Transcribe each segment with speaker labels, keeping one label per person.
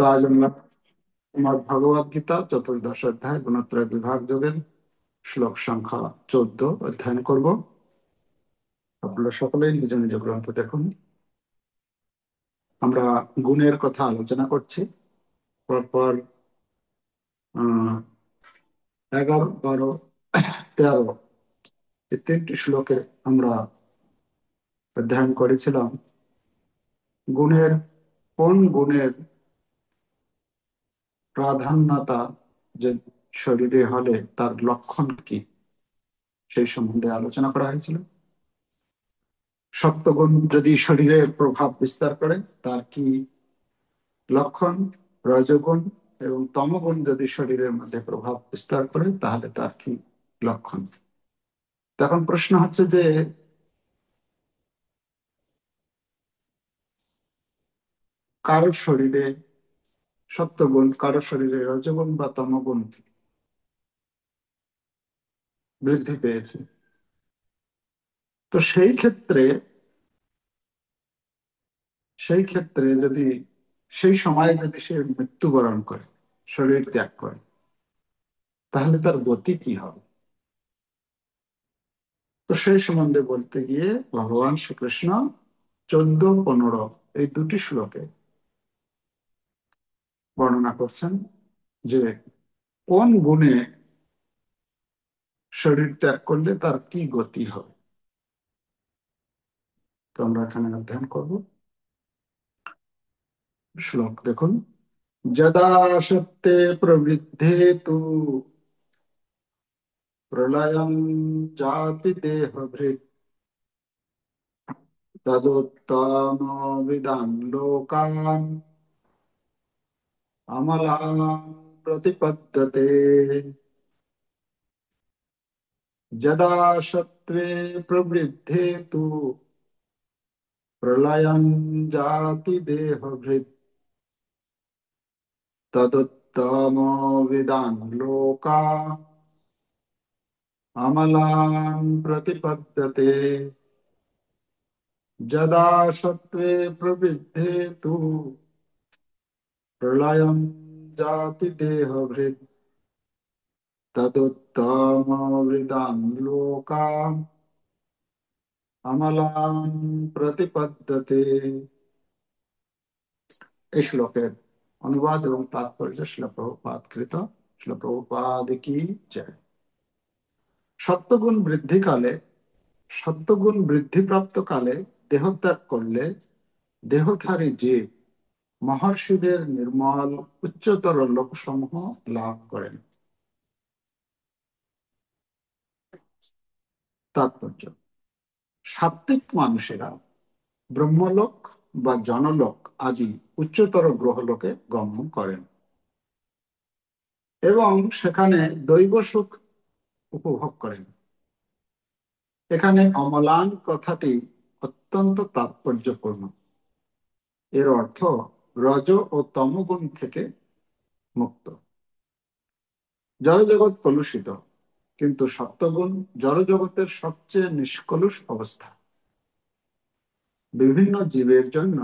Speaker 1: তো আজ আমরা আমার ভগবদ গীতা চতুর্দশ অধ্যায় গুণত্রয় বিভাগ যোগের শ্লোক সংখ্যা 14 অধ্যয়ন করব। আপনারা সকলেই নিজ নিজ গ্রন্থ দেখুন। আমরা গুণের কথা আলোচনা করছি। পরপর 11, 12, 13 এই তিনটি শ্লোকে আমরা অধ্যয়ন করেছিলাম গুণের কোন গুণের প্রাধান্যতা যে শরীরে হলে তার লক্ষণ কি, সেই সম্বন্ধে আলোচনা করা হয়েছিল। সপ্তগুণ যদি শরীরে প্রভাব বিস্তার করে তার কি লক্ষণ, রজগুণ এবং তমগুণ যদি শরীরের মধ্যে প্রভাব বিস্তার করে তাহলে তার কি লক্ষণ। তখন প্রশ্ন হচ্ছে যে কারো শরীরে সপ্তগুণ, কারো শরীরে রজগুণ বা তমগুণ বৃদ্ধি পেয়েছে। তো সেই ক্ষেত্রে যদি সেই সময়ে যদি সে মৃত্যুবরণ করে, শরীর ত্যাগ করে, তাহলে তার গতি কি হবে। তো সেই সম্বন্ধে বলতে গিয়ে ভগবান শ্রীকৃষ্ণ 14, 15 এই দুটি শ্লোকে বর্ণনা করছেন যে কোন গুণে শরীর ত্যাগ করলে তার কি গতি হবে। তো আমরা এখানে অধ্যয়ন করব। শ্লোক দেখুন। যদা সত্যে প্রবৃদ্ধে তু প্রলয়ং জাতি দেহভৃৎ তদুত্তমবিদান লোকান অমলান প্রতিপদ্যতে। যদা সত্ত্বে প্রবৃদ্ধে তু প্রলয়ং জাতি দেহভৃৎ তদুত্তমবিদান লোকা অমলান প্রতিপদ্যতে। যদা সত্ত্বে প্রবৃদ্ধে তু প্রলয়ং জাতি দেহভৃৎ তদুত্তমবিদান লোকা অমলান প্রতিপদ্যতে। এই শ্লোকের অনুবাদ এবং তাৎপর্য শিল প্রভুপাদ কৃত। শিল প্রভুপাদ কি জয়। সত্যগুণ বৃদ্ধিকালে, সত্যগুণ বৃদ্ধিপ্রাপ্ত কালে দেহত্যাগ করলে দেহধারী জীব মহর্ষিদের নির্মল উচ্চতর লোকসমূহ লাভ করেন। তাৎপর্য: সাত্ত্বিক মানুষেরা ব্রহ্মলোক বা জনলোক আদি উচ্চতর গ্রহলোকে গমন করেন এবং সেখানে দৈব সুখ উপভোগ করেন। এখানে অমলান কথাটি অত্যন্ত তাৎপর্যপূর্ণ। এর অর্থ রজ ও তমগুণ থেকে মুক্ত। জড়জগৎ কলুষিত, কিন্তু সত্যগুণ জড়জগতের সবচেয়ে নিষ্কলুষ অবস্থা। বিভিন্ন জীবের জন্য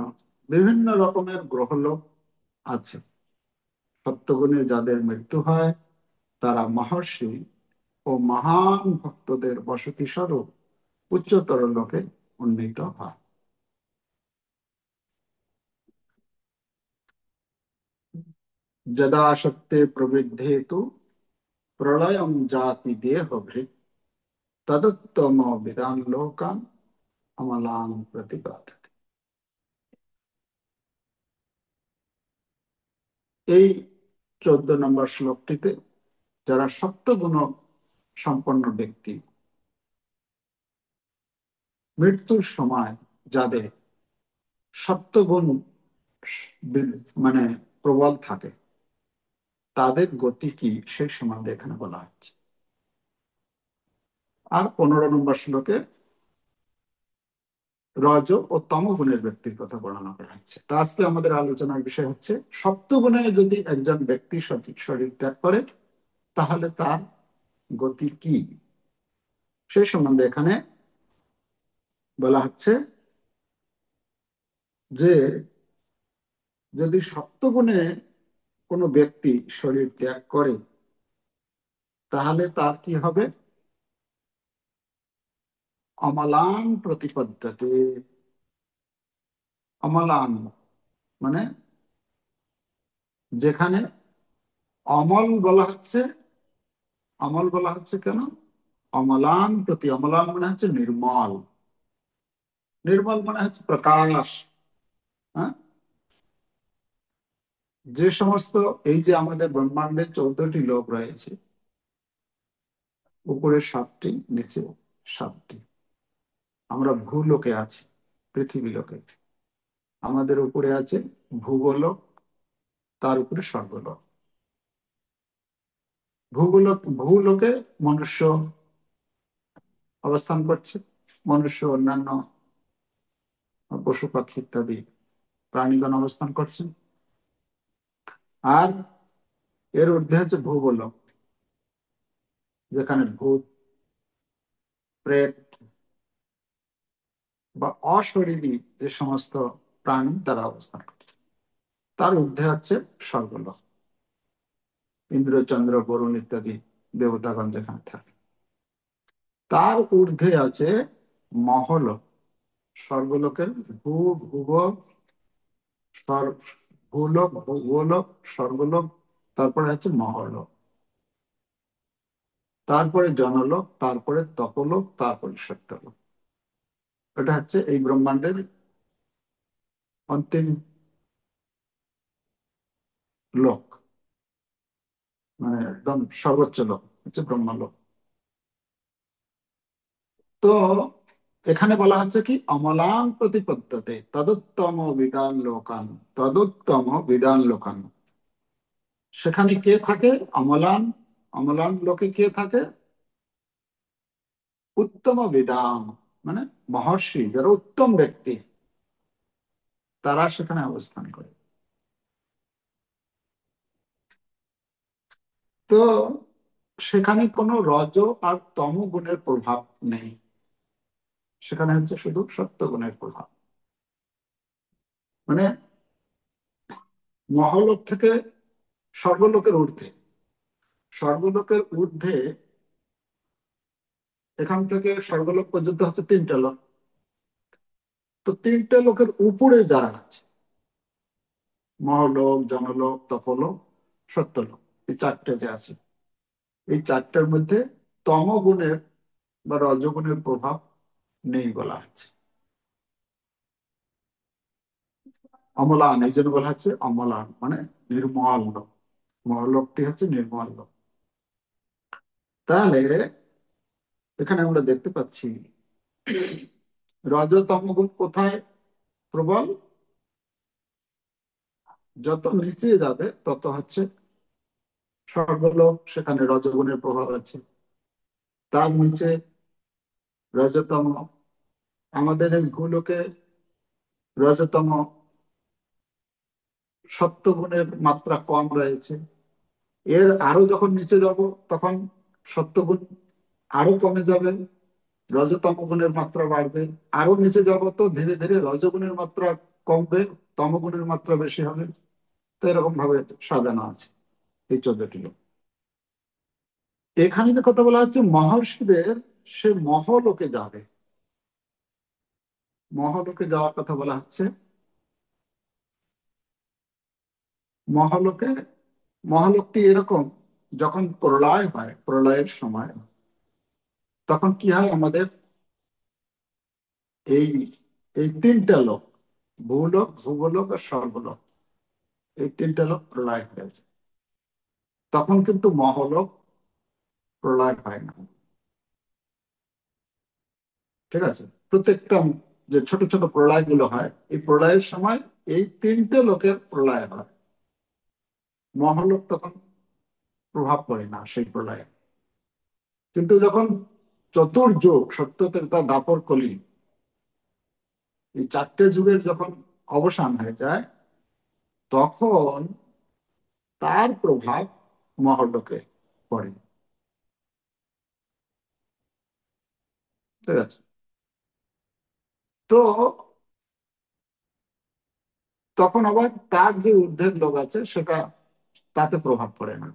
Speaker 1: বিভিন্ন রকমের গ্রহলোক আছে। সত্যগুণে যাদের মৃত্যু হয় তারা মহর্ষি ও মহান ভক্তদের বসতি স্বরূপ উচ্চতর লোকে উন্নীত হয়। যদা সত্যে প্রবৃদ্ধে তু প্রলয়ং জাতি দেহভৃৎ তদুত্তম বিদান লোকান অমলান প্রতিপাদতে। এই 14 নম্বর শ্লোকটিতে যারা সপ্তগুণ সম্পন্ন ব্যক্তি, মৃত্যুর সময় যাদের সপ্তগুণ মানে প্রবল থাকে, তাদের গতি কি সেই সম্বন্ধে এখানে বলা হচ্ছে। আর 15 নম্বর শ্লোকে রজ ও তমগুণের ব্যক্তির কথা বর্ণনা করা হচ্ছে। তা আজকে আমাদের আলোচনার বিষয় হচ্ছে সপ্তগুণে যদি একজন ব্যক্তি সঠিক শরীর ত্যাগ করে তাহলে তার গতি কি, সেই সম্বন্ধে এখানে বলা হচ্ছে যে যদি সপ্তগুণে কোনো ব্যক্তি শরীর ত্যাগ করে তাহলে তার কি হবে? অমলান প্রতিপদ্যতে। অমলান মানে যেখানে অমল বলা হচ্ছে, অমল বলা হচ্ছে কেন? অমলান প্রতি, অমলান মানে হচ্ছে নির্মল, নির্মল মানে হচ্ছে প্রকাশ। হ্যাঁ, যে সমস্ত, এই যে আমাদের ব্রহ্মাণ্ডে 14টি লোক রয়েছে, উপরে 7টি, নিচে 7টি। আমরা ভূলোকে আছি, পৃথিবী লোকে। আমাদের উপরে আছে ভূগোলক, তার উপরে স্বর্গলোক। ভূলোকে মনুষ্য অবস্থান করছে, মনুষ্য অন্যান্য পশু পাখি ইত্যাদি প্রাণীগণ অবস্থান করছেন। আর এর ঊর্ধ্বে হচ্ছে ভূগোলক, যেখানে ভূত, প্রেত বা অশরীরী যে সমস্ত প্রাণী তারা অবস্থান করছে। তার ঊর্ধ্বে হচ্ছে স্বর্গলোক, ইন্দ্র, চন্দ্র, বরুণ ইত্যাদি দেবতাগণ যেখানে থাকে। তার ঊর্ধ্বে আছে মহলোক। স্বর্গলোকের ভূ, ভুব, ভূলোক, ভূগোলক, স্বর্গলোক, তারপরে আছে মহলোক, তারপরে জনলোক, তারপরে তপলোক, তারপরে সত্যলোক। এটা হচ্ছে এই ব্রহ্মাণ্ডের অন্তিম লোক, মানে একদম সর্বোচ্চ লোক হচ্ছে ব্রহ্মলোক। তো এখানে বলা হচ্ছে কি, অমলাং প্রতিপদ্যতে তদুত্তম বিদান লোকান, তদুত্তম বিদান লোকান। সেখানে কে থাকে? অমলান। অমলান লোকে কে থাকে? উত্তম বিদাম, মানে মহর্ষি, যারা উত্তম ব্যক্তি, তারা সেখানে অবস্থান করে। তো সেখানে কোনো রজ আর তম গুণের প্রভাব নেই, সেখানে হচ্ছে শুধু সত্য গুণের প্রভাব। মানে মহলোক থেকে স্বর্গলোকের ঊর্ধ্বে, স্বর্গলোকের ঊর্ধ্বে, এখান থেকে স্বর্গলোক পর্যন্ত হচ্ছে 3টে লোক। তো 3টে লোকের উপরে যারা আছে, মহলোক, জনলোক, তপলোক, সত্যলোক, এই 4টে যে আছে, এই 4টার মধ্যে তমগুণের বা রজগুণের প্রভাব নেই বলা হচ্ছে। অমলান, এই জন্য বলা হচ্ছে অমলান মানে নির্মল লোক। মহলোকটি হচ্ছে নির্মল লোক। তাহলে এখানে আমরা দেখতে পাচ্ছি রজতম গুণ কোথায় প্রবল? যত নিচে যাবে তত হচ্ছে স্বর্গলোক, সেখানে রজগুণের প্রভাব আছে। তার নিচে রজতম, আমাদের এই ভূলোকে রজতম, সত্যগুণের মাত্রা কম রয়েছে। এর আরো যখন নিচে যাব তখন সত্যগুণ আরো কমে যাবে, রজতম গুণের মাত্রা বাড়বে। আরো নিচে যাব তো ধীরে ধীরে রজগুণের মাত্রা কমবে, তমগুণের মাত্রা বেশি হবে। তো এরকম ভাবে সাজানো আছে এই 14টি লোক। এখানে যে কথা বলা হচ্ছে মহর্ষিদের, সে মহলোকে যাবে, মহলোকে যাওয়ার কথা বলা হচ্ছে। মহলোকে, মহলোকটি এরকম, যখন প্রলয় হয়, প্রলয়ের সময়, তখন কি হয় আমাদের এই, এই 3টে লোক, ভূলোক, ভূগোলক আর স্বর্গলোক, এই 3টে লোক প্রলয় হয়েছে। তখন কিন্তু মহলোক প্রলয় হয় না। ঠিক আছে? প্রত্যেকটা যে ছোট ছোট প্রলয় গুলো হয়, এই প্রলয়ের সময় এই 3টে লোকের প্রলয় হয়। মহলোক তখন প্রভাব পড়ে না সেই প্রলয়ে। কিন্তু যখন চতুর্যুগ, সত্য, ত্রেতা, দ্বাপর, কলি, এই 4টে যুগের যখন অবসান হয়ে যায়, তখন তার প্রভাব মহলোকে পড়ে। ঠিক আছে? তো তখন আবার তার যে ঊর্ধ্বের লোক আছে, সেটা তাতে প্রভাব পড়ে না।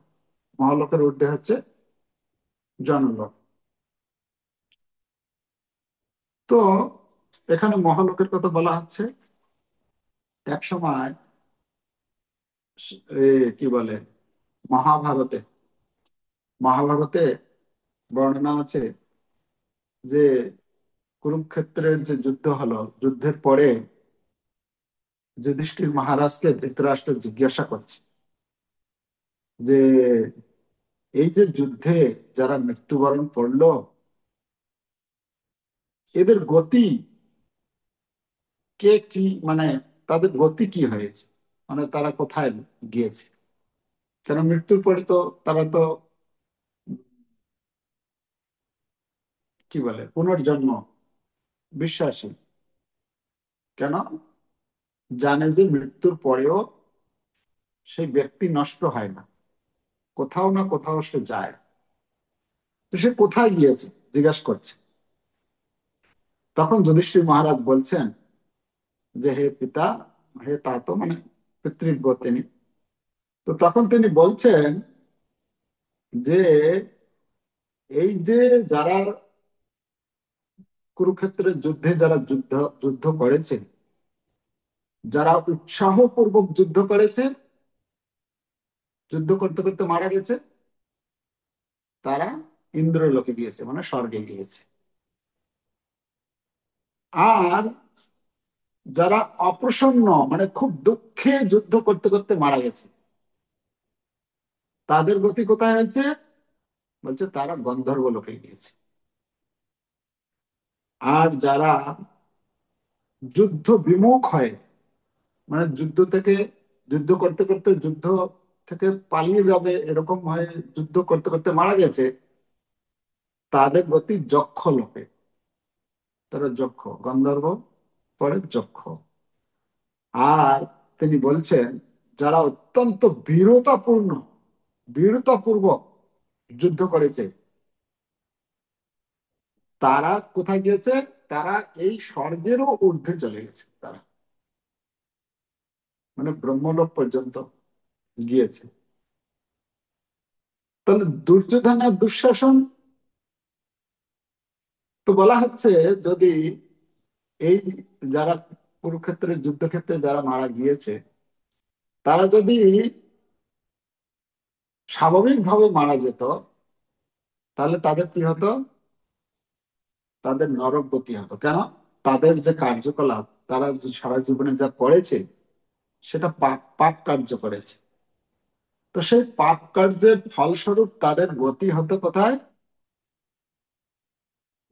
Speaker 1: মহালোকের ঊর্ধ্বে হচ্ছে জনলোক। তো এখানে মহালোকের কথা বলা হচ্ছে। এক সময় কি বলে, মহাভারতে মহাভারতে বর্ণনা আছে যে কুরুক্ষেত্রের যে যুদ্ধ হলো, যুদ্ধের পরে যুধিষ্ঠির মহারাজকে ধৃতরাষ্ট্র জিজ্ঞাসা করছে যে এই যে যুদ্ধে যারা মৃত্যুবরণ করলো, এদের গতি কে কি, মানে তাদের গতি কি হয়েছে, মানে তারা কোথায় গিয়েছে? কেন মৃত্যুর পরে তো তারা তো কি বলে পুনর্জন্ম বিশ্বাসী। কেন? জানে যে মৃত্যুর পরেও সেই ব্যক্তি নষ্ট হয় না, কোথাও না কোথাও সে যায়। তো সে কোথায় গিয়েছে জিজ্ঞাসা করছে। তখন যুধিষ্ঠির মহারাজ বলছেন যে হে পিতা, হে তাতো, মানে পিতৃব্য তিনি। তো তখন তিনি বলছেন যে এই যে যারা কুরুক্ষেত্রের যুদ্ধে যারা যুদ্ধ যুদ্ধ করেছে, যারা উৎসাহপূর্বক যুদ্ধ করেছে, যুদ্ধ করতে করতে মারা গেছে, তারা ইন্দ্রলোকে গিয়েছে, মানে স্বর্গে গিয়েছে। আর যারা অপ্রসন্ন, মানে খুব দুঃখে যুদ্ধ করতে করতে মারা গেছে, তাদের গতি কোথায় হয়েছে? বলছে তারা গন্ধর্ব লোকে গিয়েছে। আর যারা যুদ্ধ বিমুখ হয়, মানে যুদ্ধ করতে করতে যুদ্ধ থেকে পালিয়ে যাবে এরকম হয়ে যুদ্ধ করতে করতে মারা গেছে, তাদের গতি যক্ষ লোকে। তারা যক্ষ, গন্ধর্ব পরে যক্ষ। আর তিনি বলছেন যারা অত্যন্ত বীরতাপূর্বক যুদ্ধ করেছে, তারা কোথায় গিয়েছে? তারা এই স্বর্গেরও ঊর্ধ্বে চলে গেছে, তারা মানে ব্রহ্মলোক পর্যন্ত গিয়েছে। তাহলে দুর্যোধন আর দুঃশাসন, তো বলা হচ্ছে যদি এই যারা কুরুক্ষেত্রের যুদ্ধক্ষেত্রে যারা মারা গিয়েছে, তারা যদি স্বাভাবিকভাবে মারা যেত, তাহলে তাদের কি হতো? তাদের নরক গতি হতো। কেন? তাদের যে কার্যকলাপ, তারা যে সারা জীবনে যা করেছে, সেটা পাপ পাপ কার্য করেছে। তো সেই পাপ কার্যের ফলস্বরূপ তাদের গতি হতো কোথায়?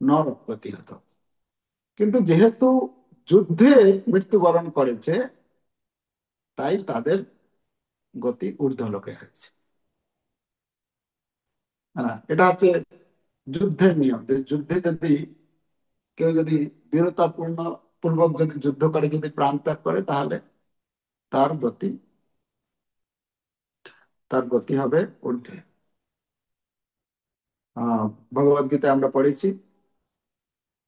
Speaker 1: নরক গতি হতো। কিন্তু যেহেতু যুদ্ধে মৃত্যুবরণ করেছে, তাই তাদের গতি ঊর্ধ্বলোকে হয়েছে। না, এটা হচ্ছে যুদ্ধের নিয়ম, যে যুদ্ধে যদি কেউ যদি দৃঢ়তাপূর্ণ পূর্বক যদি যুদ্ধ করে যদি প্রাণ ত্যাগ করে, তাহলে তার গতি তার গতি হবে ঊর্ধ্বে। ভগবদ গীতায় আমরা পড়েছি,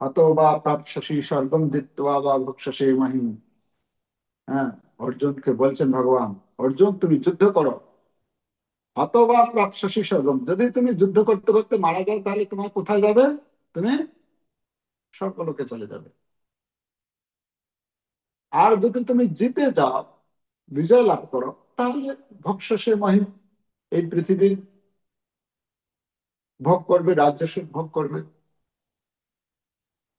Speaker 1: হতো বা প্রাপ্স্যসি স্বর্গম জিত্বা বা ভক্ষসে মহিম। হ্যাঁ, অর্জুনকে বলছেন ভগবান, অর্জুন তুমি যুদ্ধ করো, হতো বা প্রাপ্স্যসি স্বর্গম, যদি তুমি যুদ্ধ করতে করতে মারা যাও, তাহলে তোমার কোথায় যাবে? তুমি স্বর্গলোকে চলে যাবে। আর যদি তুমি জিতে যাও, বিজয় লাভ করো, তাহলে ভক্ষসে মহিম, এই পৃথিবীর ভোগ করবে, রাজ্য সুখ ভোগ করবে।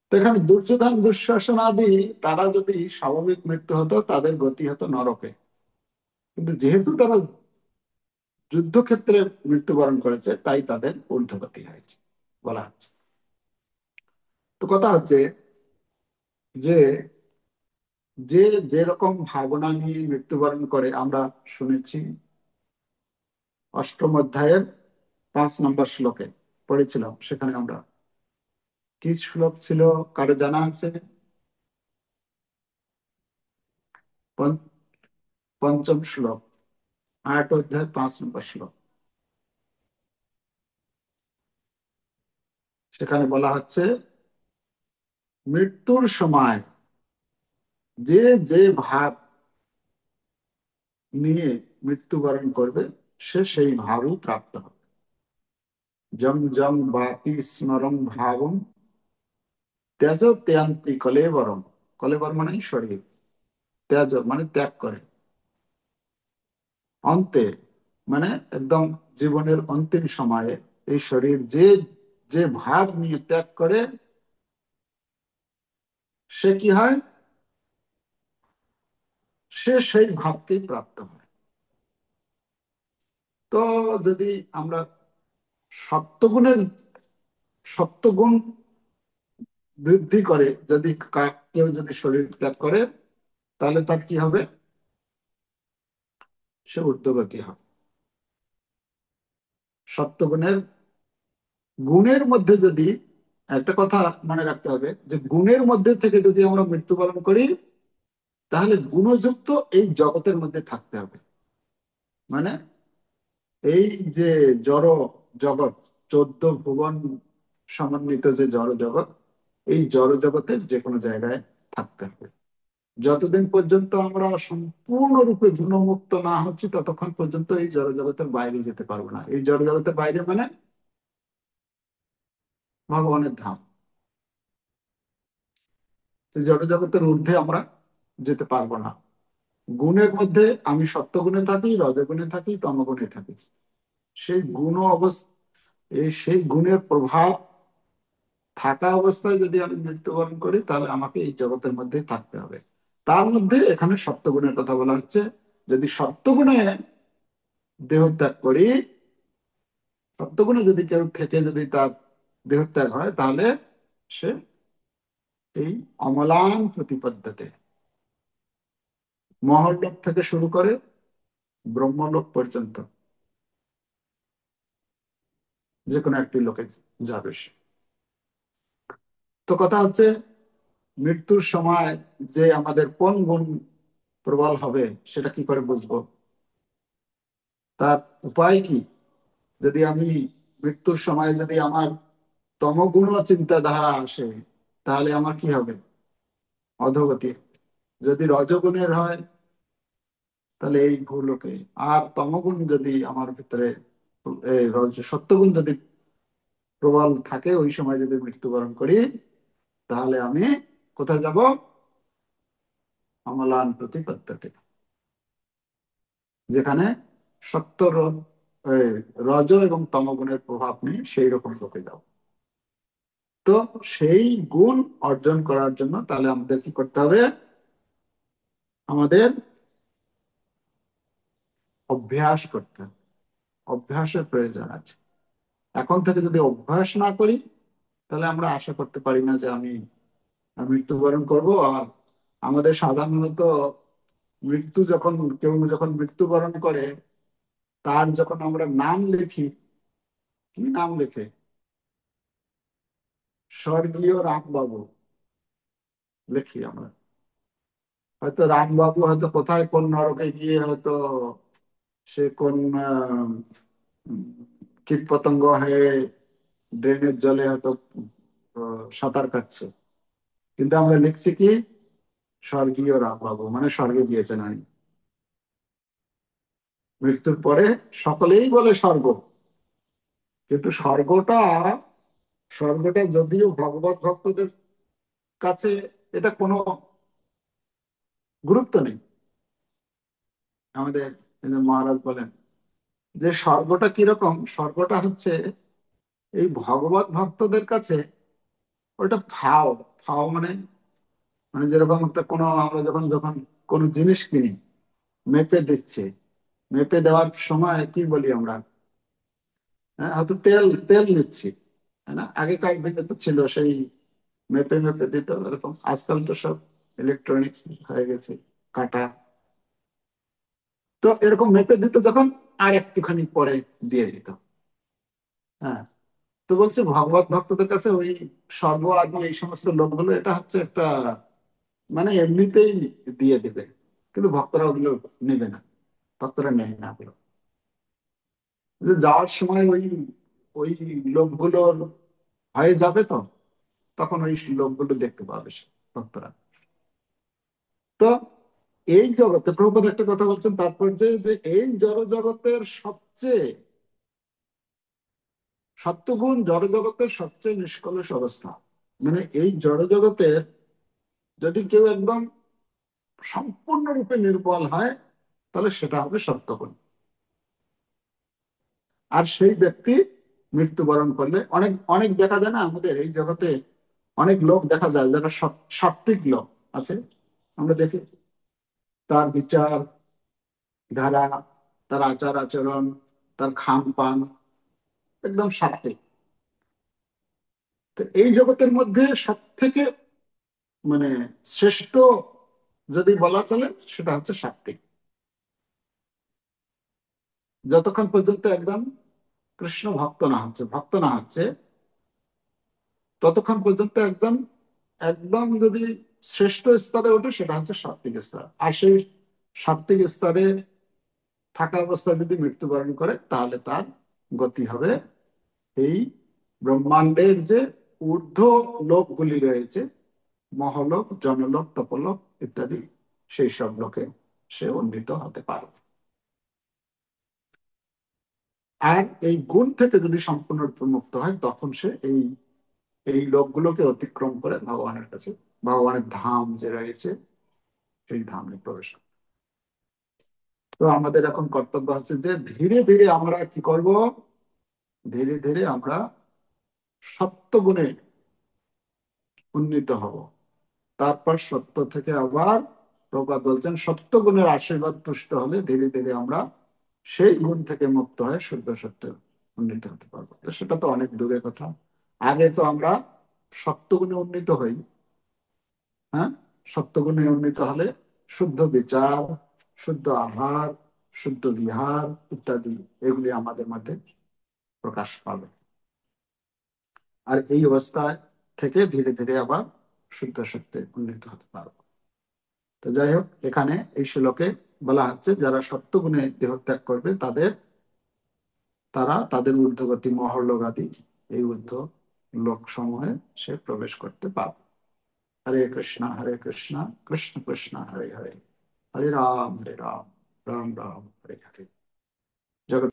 Speaker 1: তো এখানে দুর্যোধন দুঃশাসন আদি, তারা যদি স্বাভাবিক মৃত্যু হতো, তাদের গতি হতো নরকে। কিন্তু যেহেতু তারা যুদ্ধক্ষেত্রে মৃত্যুবরণ করেছে, তাই তাদের ঊর্ধ্বগতি হয়েছে বলা হচ্ছে। তো কথা হচ্ছে যে যে যেরকম ভাবনা নিয়ে মৃত্যুবরণ করে, আমরা শুনেছি অষ্টম অধ্যায়ের 5 নম্বর শ্লোকে পড়েছিলাম। সেখানে আমরা কি শ্লোক ছিল, কারো জানা আছে? পঞ্চ- পঞ্চম শ্লোক, 8 অধ্যায় 5 নম্বর শ্লোক। সেখানে বলা হচ্ছে মৃত্যুর সময় যে যে ভাব নিয়ে মৃত্যুবরণ করবে, সে সেই ভাবই প্রাপ্ত হবে। জম জম বাপি স্মরম ভাবম ত্যাজ ত্যান্তি কলেবরম। কলেবর মানে শরীর, ত্যাজ মানে ত্যাগ করে, অন্তে মানে একদম জীবনের অন্তিম সময়ে এই শরীর যে যে ভাব নিয়ে ত্যাগ করে, সে কি হয়, সে সেই ভাবকেই প্রাপ্ত হয়। তো যদি আমরা সত্যগুণের, সত্যগুণ বৃদ্ধি করে যদি কেউ যদি শরীর ত্যাগ করে, তাহলে তার কি হবে, সে ঊর্ধ্বগতি হবে। সত্যগুণের, গুণের মধ্যে যদি, একটা কথা মনে রাখতে হবে যে গুণের মধ্যে থেকে যদি আমরা মৃত্যুবরণ করি, তাহলে গুণযুক্ত এই জগতের মধ্যে থাকতে হবে। মানে এই যে জড় জগৎ, 14 ভুবন সমন্বিত যে জড় জগৎ, এই জড় জগতের যে কোনো জায়গায় থাকতে হবে। যতদিন পর্যন্ত আমরা সম্পূর্ণরূপে গুণমুক্ত না হচ্ছি, ততক্ষণ পর্যন্ত এই জড় জগতের বাইরে যেতে পারবো না। এই জড় জগতের বাইরে মানে ভগবানের ধাম। তো জড় জগতের ঊর্ধ্বে আমরা যেতে পারবো না। গুণের মধ্যে আমি সত্যগুণে থাকি, রজগুণে থাকি, তমগুণে থাকি। সেই গুণ অবস্থা, এই সেই গুণের প্রভাব থাকা অবস্থায় যদি আমি মৃত্যুবরণ করি, তাহলে আমাকে এই জগতের মধ্যে থাকতে হবে। তার মধ্যে এখানে সত্যগুণের কথা বলা হচ্ছে। যদি সত্যগুণে দেহত্যাগ করি, সত্যগুণে যদি কেউ থেকে যদি তার দেহত্যাগ হয়, তাহলে সে এই অমলান প্রতিপদ্যতে, মহল্লোক থেকে শুরু করে ব্রহ্মলোক পর্যন্ত যে কোনো একটি লোকে যাবে সে। তো কথা হচ্ছে, মৃত্যুর সময় যে আমাদের কোন গুণ প্রবল হবে, সেটা কি করে বুঝবো? তার উপায় কি? যদি আমি মৃত্যুর সময় যদি আমার তমগুণ চিন্তাধারা আসে, তাহলে আমার কি হবে? অধোগতি। যদি রজগুণের হয়, তাহলে এই ভূলোকে। আর তমগুণ যদি আমার ভিতরে, সত্যগুণ যদি প্রবল থাকে, ওই সময় যদি মৃত্যুবরণ করি, তাহলে আমি কোথায় যাব? অমলান প্রতিপত্তিতে, যেখানে সত্য রজ এবং তমগুণের প্রভাব নেই, সেই রকম লোকে যাব। তো সেই গুণ অর্জন করার জন্য তাহলে আমাদের কি করতে হবে? আমাদের অভ্যাস করতে হবে। অভ্যাসের প্রয়োজন আছে। এখন থেকে যদি অভ্যাস না করি, তাহলে আমরা আশা করতে পারি না যে আমি মৃত্যুবরণ করব। আর আমাদের সাধারণত মৃত্যু যখন, কেউ যখন মৃত্যুবরণ করে, তার যখন আমরা নাম লিখি, কি নাম লিখে? স্বর্গীয় রামবাবু লিখি আমরা। হয়তো রামবাবু হয়তো কোথায় কোন নরকে গিয়ে হয়তো সে কোন কীট পতঙ্গ হয়ে ড্রেনের জলে হয়তো সাঁতার কাটছে, কিন্তু আমরা লিখছি কি? স্বর্গীয় রামবাবু, মানে স্বর্গে গিয়েছেন আমি। মৃত্যুর পরে সকলেই বলে স্বর্গ, কিন্তু স্বর্গটা, স্বর্গটা যদিও ভগবত ভক্তদের কাছে এটা কোনো গুরুত্ব নেই। আমাদের এই যে মহারাজ বলেন যে স্বর্গটা কিরকম, স্বর্গটা হচ্ছে এই ভগবত ভক্তদের কাছে ওটা ফাও। ফাও মানে, মানে যেরকম একটা কোনো, আমরা যখন যখন কোনো জিনিস কিনি, মেপে দিচ্ছে, মেপে দেওয়ার সময় কি বলি আমরা? হ্যাঁ, হয়তো তেল তেল নিচ্ছি, তাই না? আগেকার দিনে তো ছিল সেই মেপে মেপে দিত এরকম। আজকাল তো সব ইলেকট্রনিক্স হয়ে গেছে, কাটা। তো এরকম মেপে দিত যখন, আর একটুখানি পরে দিয়ে দিত। হ্যাঁ। তো বলছে ভগবত ভক্তদের কাছে ওই স্বর্গ আদি এই সমস্ত লোকগুলো, এটা হচ্ছে একটা মানে এমনিতেই দিয়ে দেবে, কিন্তু ভক্তরা ওগুলো নেবে না। ভক্তরা নেয় না ওগুলো। যে যাওয়ার সময় ওই ওই লোকগুলোর হয়ে যাবে, তো তখন ওই লোকগুলো দেখতে পাবে সে, ভক্তরা। তো এই জগতে প্রভুপাদ একটা কথা বলছেন তাৎপর্যে, যে এই জড় জগতের সবচেয়ে সত্যগুণ জড় জগতের সবচেয়ে নিষ্কলুষ অবস্থা। মানে এই জড় জগতের যদি কেউ একদম সম্পূর্ণরূপে নির্বল হয়, তাহলে সেটা হবে সত্যগুণ। আর সেই ব্যক্তি মৃত্যুবরণ করলে, অনেক অনেক দেখা যায় না আমাদের এই জগতে, অনেক লোক দেখা যায় যারা সাত্ত্বিক লোক আছে, আমরা দেখি তার বিচার ধারা, তার আচার আচরণ, তার খান পান একদম সাত্ত্বিক। তো এই জগতের মধ্যে সব থেকে মানে শ্রেষ্ঠ যদি বলা চলে, সেটা হচ্ছে সাত্ত্বিক। যতক্ষণ পর্যন্ত একদম কৃষ্ণ ভক্ত না হচ্ছে ততক্ষণ পর্যন্ত একদম একদম যদি শ্রেষ্ঠ স্তরে ওঠে, সেটা হচ্ছে সাত্ত্বিক স্তর। আর সেই সাত্ত্বিক স্তরে থাকা অবস্থায় যদি মৃত্যুবরণ করে, তাহলে তার গতি হবে এই ব্রহ্মাণ্ডের যে ঊর্ধ্ব লোকগুলি রয়েছে, মহলোক, জনলোক, তপলোক ইত্যাদি, সেই সব লোকে সে উন্নীত হতে পারবে। আর এই গুণ থেকে যদি সম্পূর্ণরূপে মুক্ত হয়, তখন সে এই এই লোকগুলোকে অতিক্রম করে ভগবানের কাছে, ভগবানের ধাম যে রয়েছে, সেই ধামে প্রবেশ করে। তো আমাদের এখন কর্তব্য হচ্ছে যে ধীরে ধীরে আমরা কি করব, ধীরে ধীরে আমরা সত্যগুণে উন্নীত হব। তারপর সত্য থেকে আবার প্রভুপাদ বলছেন, সত্য গুণের আশীর্বাদ পুষ্ট হলে ধীরে ধীরে আমরা সেই গুণ থেকে মুক্ত হয়ে শুদ্ধ সত্যে উন্নীত হতে পারবো। তো সেটা তো অনেক দূরের কথা। আগে তো আমরা সত্য গুণে উন্নীত হই। হ্যাঁ, সত্য গুণে উন্নীত হলে শুদ্ধ বিচার, শুদ্ধ আহার, শুদ্ধ বিহার ইত্যাদি, এগুলি আমাদের মধ্যে প্রকাশ পাবে। আর এই অবস্থায় থেকে ধীরে ধীরে আবার শুদ্ধ সত্যে উন্নীত হতে পারবো। তো যাই হোক, এখানে এই শ্লোকে বলা হচ্ছে যারা সত্যগুণে দেহত্যাগ করবে, তারা তাদের ঊর্ধ্বগতি মহর্লোকাদি, এই ঊর্ধ্ব লোক সমূহে সে প্রবেশ করতে পারবে। হরে কৃষ্ণ কৃষ্ণ কৃষ্ণ হরে হরে, হরে রাম রাম রাম হরে হরে। জগৎ।